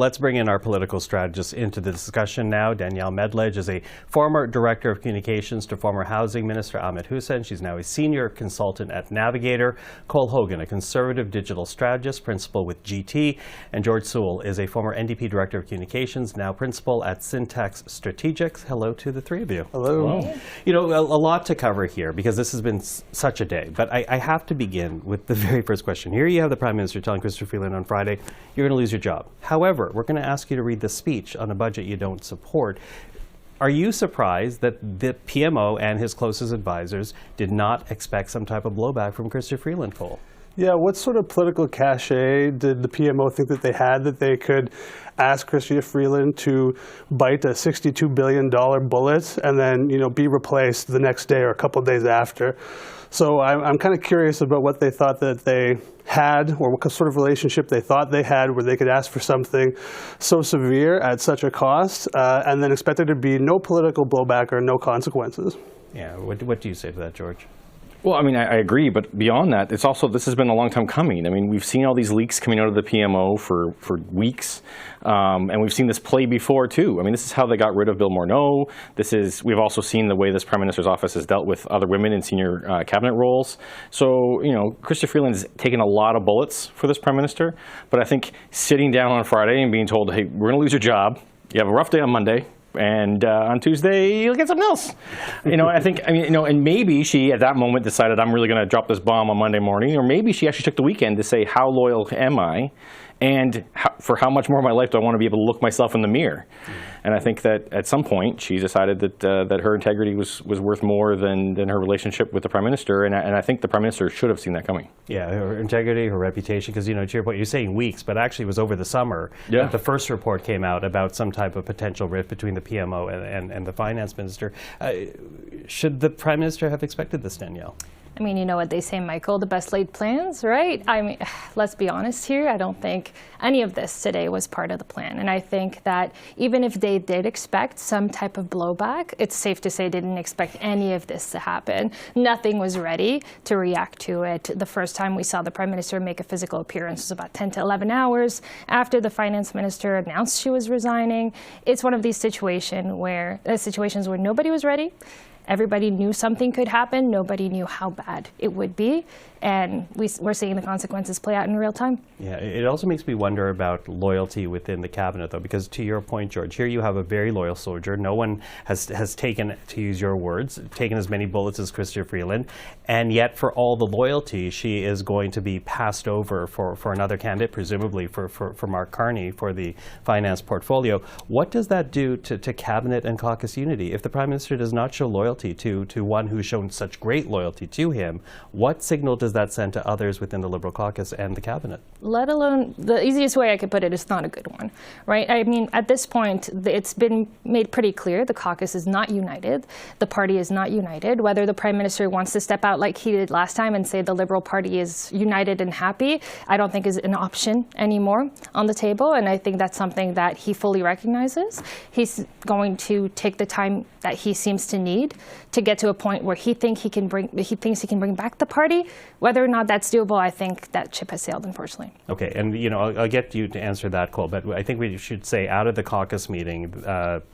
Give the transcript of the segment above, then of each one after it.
let's bring in our political strategist into the discussion now. Daniele Medlej is a former Director of Communications to former Housing Minister Ahmed Hussen. She's now a Senior Consultant at Navigator. Cole Hogan, a Conservative Digital Strategist, Principal with GT. And George Soule is a former NDP Director of Communications, now Principal at Syntax Strategics. Hello to the three of you. Hello. Hello. You know, a lot to cover here because this has been such a day. But I have to begin with the very first question. Here you have the Prime Minister telling Chrystia Freeland on Friday, you're going to lose your job. However, we're going to ask you to read the speech on a budget you don't support. Are you surprised that the PMO and his closest advisors did not expect some type of blowback from Chrystia Freeland, Cole? Yeah, what sort of political cachet did the PMO think that they had that they could ask Chrystia Freeland to bite a $62 billion bullet and then, be replaced the next day or a couple of days after? So I'm kind of curious about what they thought that they had, or what sort of relationship they thought they had where they could ask for something so severe at such a cost and then expect there to be no political blowback or no consequences. Yeah, what do you say to that, George? Well, I mean, I agree, but beyond that, it's also, this has been a long time coming. I mean, we've seen all these leaks coming out of the PMO for weeks, and we've seen this play before, too. I mean, this is how they got rid of Bill Morneau. We've also seen the way this Prime Minister's office has dealt with other women in senior cabinet roles. So, Chrystia Freeland's taken a lot of bullets for this Prime Minister, but I think sitting down on Friday and being told, hey, we're going to lose your job, you have a rough day on Monday, and on Tuesday, you'll get something else. And maybe she, at that moment, decided, I'm really going to drop this bomb on Monday morning. Or maybe she actually took the weekend to say, how loyal am I? And for how much more of my life do I want to be able to look myself in the mirror? And I think that at some point, she decided that her integrity was worth more than her relationship with the Prime Minister. And I think the Prime Minister should have seen that coming. Yeah, her integrity, her reputation, because, to your point, you're saying weeks, but actually it was over the summer that the first report came out about some type of potential rift between the PMO and the Finance Minister. Should the Prime Minister have expected this, Danielle? I mean, you know what they say, Michael, the best laid plans, right? I mean, let's be honest here. I don't think any of this today was part of the plan. And I think that even if they did expect some type of blowback, it's safe to say they didn't expect any of this to happen. Nothing was ready to react to it. The first time we saw the Prime Minister make a physical appearance was about 10 to 11 hours after the Finance Minister announced she was resigning. It's one of these situations where nobody was ready. Everybody knew something could happen. Nobody knew how bad it would be. And we're seeing the consequences play out in real time. Yeah, it also makes me wonder about loyalty within the cabinet, though, because to your point, George, here you have a very loyal soldier. No one has taken, to use your words, taken as many bullets as Chrystia Freeland. And yet, for all the loyalty, she is going to be passed over for another candidate, presumably for Mark Carney for the finance portfolio. What does that do to cabinet and caucus unity? If the Prime Minister does not show loyalty to one who's shown such great loyalty to him, what signal does that send to others within the Liberal caucus and the cabinet? Let alone, the easiest way I could put it, it's not a good one, right? I mean, at this point, it's been made pretty clear the caucus is not united. The party is not united. Whether the Prime Minister wants to step out like he did last time and say the Liberal Party is united and happy, I don't think is an option anymore on the table. And I think that's something that he fully recognizes. He's going to take the time that he seems to need to get to a point where he thinks he can bring back the party. Whether or not that's doable, I think that ship has sailed, unfortunately. Okay, and I'll get you to answer that, Cole, but I think we should say out of the caucus meeting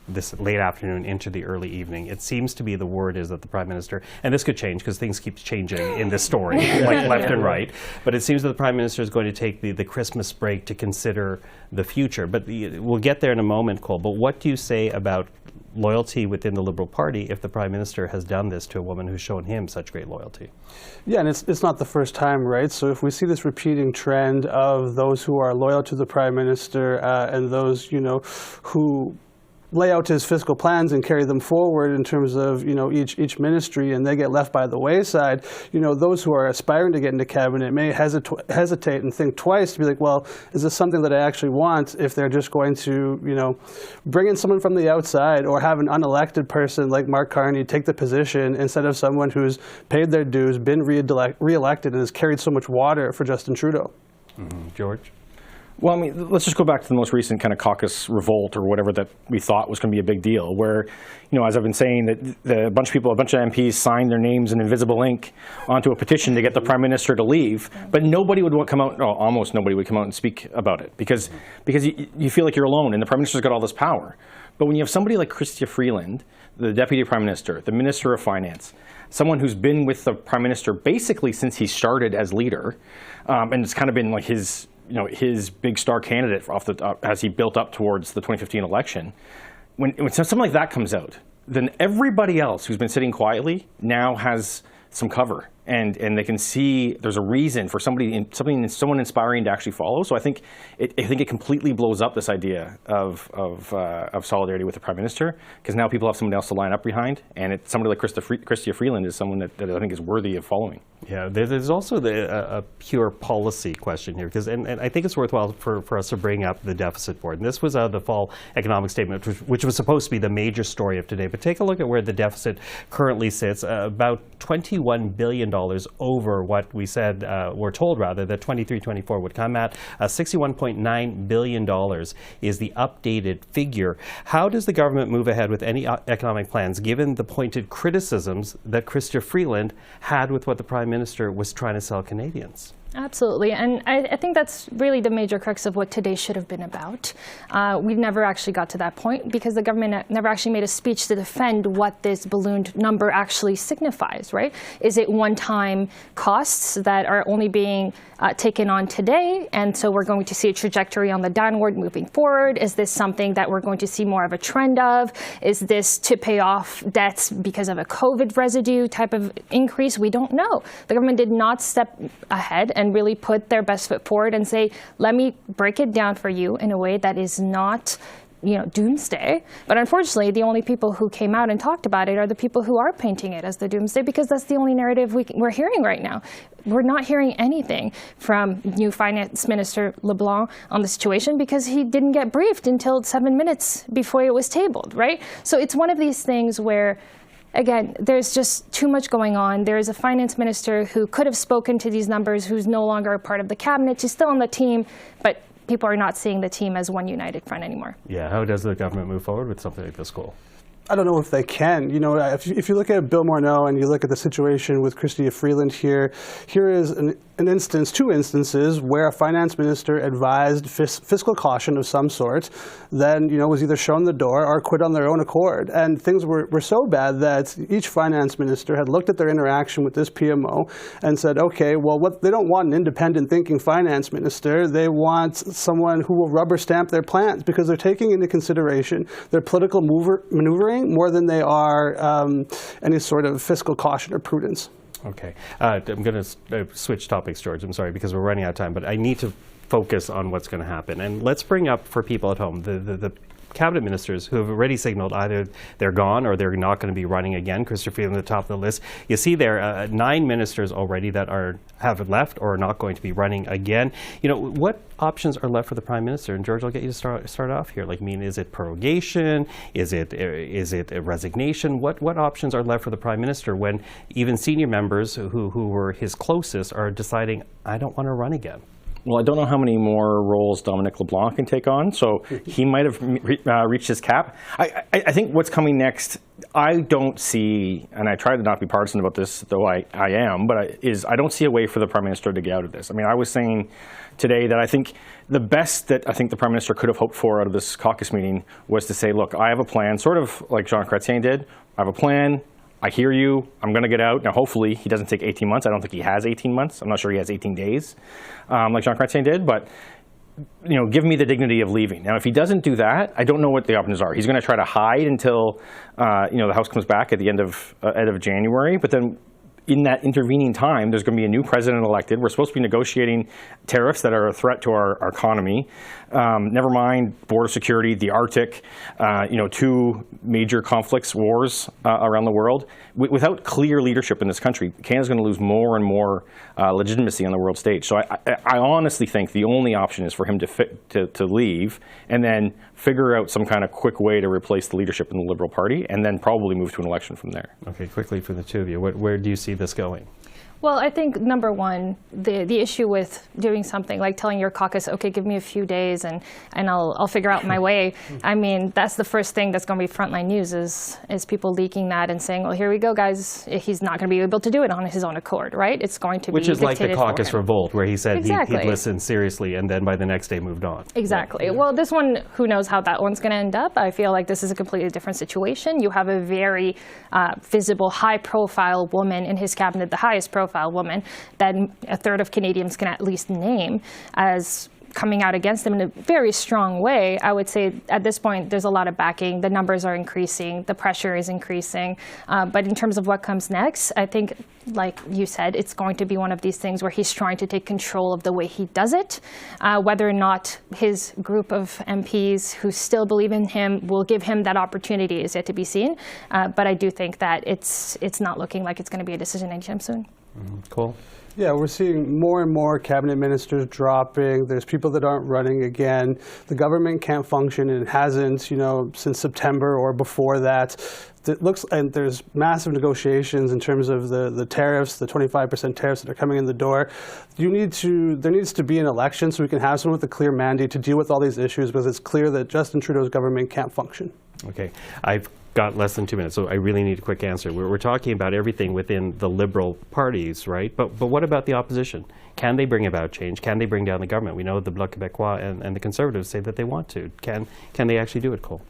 this late afternoon into the early evening, it seems to be the word is that the Prime Minister, and this could change because things keep changing in this story, like left and right, but it seems that the Prime Minister is going to take the Christmas break to consider the future. But we'll get there in a moment, Cole, but what do you say about loyalty within the Liberal Party if the Prime Minister has done this to a woman who's shown him such great loyalty? Yeah, and it's not the first time, right? So if we see this repeating trend of those who are loyal to the Prime Minister and those, who lay out his fiscal plans and carry them forward in terms of each ministry, and they get left by the wayside, those who are aspiring to get into cabinet may hesitate and think twice to be like, well, is this something that I actually want if they're just going to bring in someone from the outside or have an unelected person like Mark Carney take the position instead of someone who's paid their dues, been re-elected, and has carried so much water for Justin Trudeau. George? Well, I mean, let's just go back to the most recent kind of caucus revolt or whatever that we thought was going to be a big deal, where, as I've been saying, that a bunch of MPs signed their names in invisible ink onto a petition to get the Prime Minister to leave, but nobody would come out, almost nobody would come out and speak about it because you feel like you're alone and the Prime Minister's got all this power. But when you have somebody like Chrystia Freeland, the Deputy Prime Minister, the Minister of Finance, someone who's been with the Prime Minister basically since he started as leader, and it's kind of been like his big star candidate as he built up towards the 2015 election. When something like that comes out, then everybody else who's been sitting quietly now has some cover, and they can see there's a reason for someone inspiring to actually follow. So I think it completely blows up this idea of solidarity with the Prime Minister, because now people have someone else to line up behind, and somebody like Chrystia Freeland is someone that I think is worthy of following. Yeah, there's also a pure policy question here, because and I think it's worthwhile for us to bring up the deficit board. And this was the fall economic statement, which was supposed to be the major story of today. But take a look at where the deficit currently sits, about $21 billion over what we said, we're told rather, that 23-24 would come at. $61.9 billion is the updated figure. How does the government move ahead with any economic plans, given the pointed criticisms that Chrystia Freeland had with what the Prime Minister was trying to sell Canadians? Absolutely, and I think that's really the major crux of what today should have been about. We never actually got to that point because the government never actually made a speech to defend what this ballooned number actually signifies, right? Is it one-time costs that are only being taken on today, and so we're going to see a trajectory on the downward moving forward? Is this something that we're going to see more of a trend of? Is this to pay off debts because of a COVID residue type of increase? We don't know. The government did not step ahead and really put their best foot forward and say, let me break it down for you in a way that is not doomsday. But unfortunately, the only people who came out and talked about it are the people who are painting it as the doomsday, because that's the only narrative we're hearing right now. We're not hearing anything from new Finance Minister LeBlanc on the situation because he didn't get briefed until 7 minutes before it was tabled, right? So it's one of these things where, again, there's just too much going on. There is a finance minister who could have spoken to these numbers, who's no longer a part of the cabinet. She's still on the team, but people are not seeing the team as one united front anymore. Yeah, how does the government move forward with something like this goal? I don't know if they can. If you look at Bill Morneau and you look at the situation with Chrystia Freeland here is two instances where a finance minister advised fiscal caution of some sort, then was either shown the door or quit on their own accord. And things were so bad that each finance minister had looked at their interaction with this PMO and said, okay, well, they don't want an independent thinking finance minister. They want someone who will rubber stamp their plans, because they're taking into consideration their political maneuvering more than they are any sort of fiscal caution or prudence. Okay. I'm going to switch topics, George. I'm sorry, because we're running out of time, but I need to focus on what's going to happen. And let's bring up for people at home the cabinet ministers who have already signaled either they're gone or they're not going to be running again. Chrystia Freeland at the top of the list. You see there 9 ministers already that have left or are not going to be running again. What options are left for the Prime Minister? And George, I'll get you to start off here. Is it prorogation? Is it a resignation? What options are left for the Prime Minister when even senior members who were his closest are deciding, I don't want to run again? Well, I don't know how many more roles Dominic LeBlanc can take on, so he might have reached his cap. I think what's coming next, I don't see, and I try to not be partisan about this, though I am, but I don't see a way for the Prime Minister to get out of this. I mean, I was saying today that I think the best that I think the Prime Minister could have hoped for out of this caucus meeting was to say, look, I have a plan, sort of like Jean Chrétien did. I have a plan. I hear you. I'm going to get out. Now, hopefully, he doesn't take 18 months. I don't think he has 18 months. I'm not sure he has 18 days, like Jean Chrétien did. But, give me the dignity of leaving. Now, if he doesn't do that, I don't know what the options are. He's going to try to hide until, the House comes back at the end of January. But then, in that intervening time, there's going to be a new president elected. We're supposed to be negotiating tariffs that are a threat to our economy. Never mind border security, the Arctic, 2 major conflicts, wars around the world. Without clear leadership in this country, Canada's going to lose more and more legitimacy on the world stage. So I honestly think the only option is for him to leave and then figure out some kind of quick way to replace the leadership in the Liberal Party and then probably move to an election from there. Okay, quickly for the two of you, where do you see this going? Well, I think number one, the issue with doing something like telling your caucus, okay, give me a few days and I'll figure out my way. I mean, that's the first thing that's going to be frontline news is people leaking that and saying, well, here we go, guys. He's not going to be able to do it on his own accord, right? It's going to be Which is like the dictated for caucus him. revolt, where he said Exactly. he'd listen seriously and then by the next day moved on. Exactly. Yeah. Well, this one, who knows how that one's going to end up. I feel like this is a completely different situation. You have a very visible, high-profile woman in his cabinet, the highest-profile woman that a third of Canadians can at least name as coming out against him in a very strong way. I would say at this point there's a lot of backing. The numbers are increasing. The pressure is increasing. But in terms of what comes next, I think, like you said, it's going to be one of these things where he's trying to take control of the way he does it. Whether or not his group of MPs who still believe in him will give him that opportunity is yet to be seen. But I do think that it's not looking like it's going to be a decision anytime soon. Cool. Yeah, we're seeing more and more cabinet ministers dropping. There's people that aren't running again. The government can't function, and it hasn't, since September or before that. And there's massive negotiations in terms of the tariffs, the 25% tariffs that are coming in the door. There needs to be an election so we can have someone with a clear mandate to deal with all these issues, because it's clear that Justin Trudeau's government can't function. Okay. I've got less than 2 minutes, so I really need a quick answer. We're talking about everything within the Liberal parties, right? But what about the opposition? Can they bring about change? Can they bring down the government? We know the Bloc Québécois and the Conservatives say that they want to. Can they actually do it, Cole?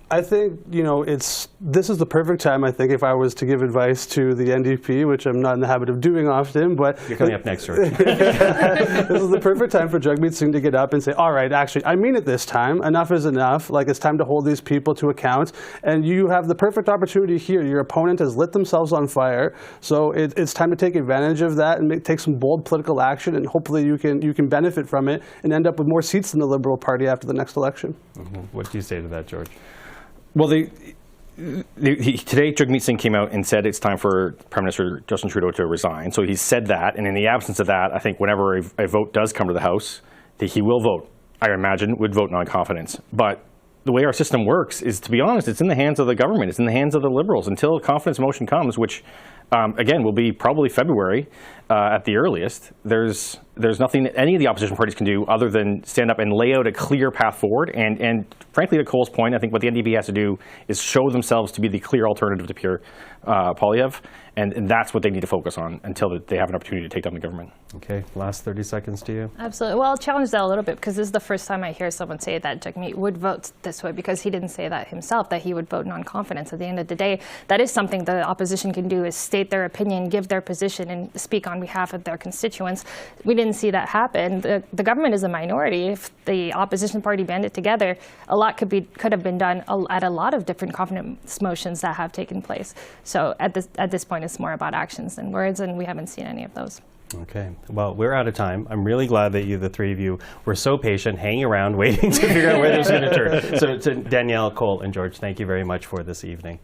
I think, this is the perfect time, I think, if I was to give advice to the NDP, which I'm not in the habit of doing often, but... You're coming up next, George. This is the perfect time for Jagmeet Singh to get up and say, all right, actually, I mean it this time. Enough is enough. Like, it's time to hold these people to account. And you have the perfect opportunity here. Your opponent has lit themselves on fire. So it's time to take advantage of that and take some bold political action, and hopefully you can benefit from it and end up with more seats in the Liberal Party after the next election. Mm-hmm. What do you say to that, George? Well, today Jagmeet Singh came out and said it's time for Prime Minister Justin Trudeau to resign. So he said that, and in the absence of that, I think whenever a vote does come to the House, that he will vote, I imagine, would vote non-confidence. But the way our system works is, to be honest, it's in the hands of the government. It's in the hands of the Liberals until a confidence motion comes, which, again, will be probably February at the earliest. There's nothing that any of the opposition parties can do other than stand up and lay out a clear path forward. And frankly, to Cole's point, I think what the NDP has to do is show themselves to be the clear alternative to Pierre Poilievre. And that's what they need to focus on until they have an opportunity to take down the government. Okay, last 30 seconds to you. Absolutely. Well, I'll challenge that a little bit, because this is the first time I hear someone say that Jagmeet would vote this way, because he didn't say that himself, that he would vote non-confidence. At the end of the day, that is something the opposition can do, is state their opinion, give their position, and speak on behalf of their constituents. We didn't see that happen. The government is a minority. If the opposition party banded together, a lot could have been done at a lot of different confidence motions that have taken place. So at this point, it's more about actions than words, and we haven't seen any of those. Okay. Well, we're out of time. I'm really glad that the three of you were so patient, hanging around, waiting to figure out where this was going to turn. So to Danielle, Cole, and George, thank you very much for this evening.